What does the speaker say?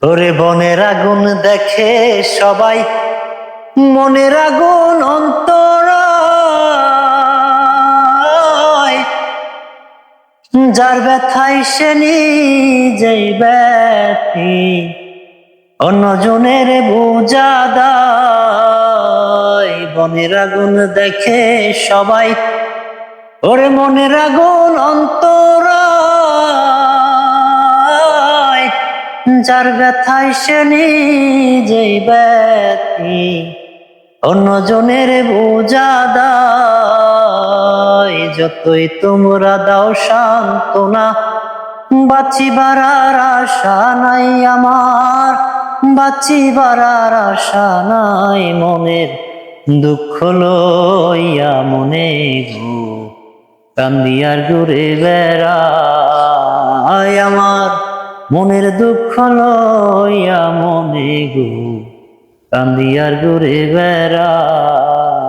ওরে বনের আগুন দেখে সবাই, মনের আগুন অন্তর, যার ব্যথায় সে নিজেই ব্যথি, অন্যজনের বোঝা দায়। বনের আগুন দেখে সবাই, ওরে মনের আগুন অন্তর, যার ব্যথায় সে নিজেই ব্যথি, অন্যজনের বোঝা দায়। যতই তোমরা দাও সান্ত্বনা, বাঁচিবার আর আশা নাই আমার, বাঁচিবার আর আশা নাই। মনের দুঃখ লইয়া মনে গো কান্দিয়ার ঘুরে বেড়াই, আমার মনের দুঃখ লইয়া মনে গো কান্দিয়ার ঘুরে বেড়াই।